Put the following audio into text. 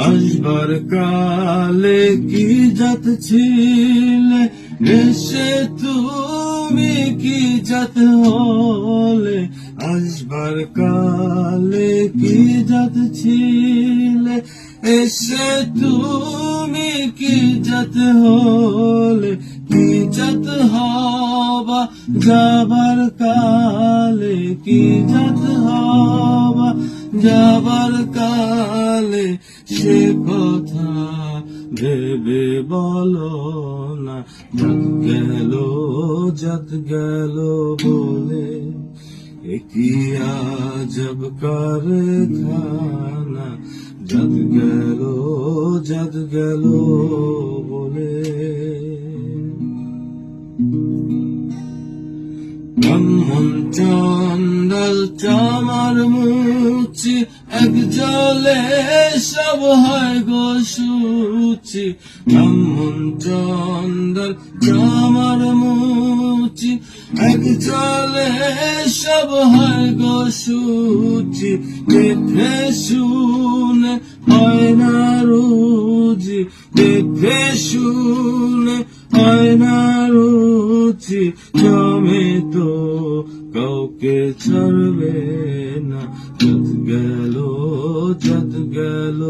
আসবার কালে কি জাত ছিলে, এসে তুমি কি জাত হলে। আসবার কালে কি জাত ছিলে, এসে তুমি কি জাত হলে। কি জাত হবা যাবার কালে, কি জাত হবা যাবার কালে। সে কথা ভেবে বলো না, জাত গেল বলে। একই আজব কারখানা, জাত গেল বলে। ব্রাহ্মণ চন্ডাল চামার মুচি, এক জলে সব হয় গো শুচি। ব্রাহ্মণ চন্ডাল চামার মুচি, এক জলে সব হয় গো শুচি। দেখে শুনে হয় না রুজি, দেখে শুনে হয় না রুচি। জমে তো কাউকে ছাড়বে না, জাত গেল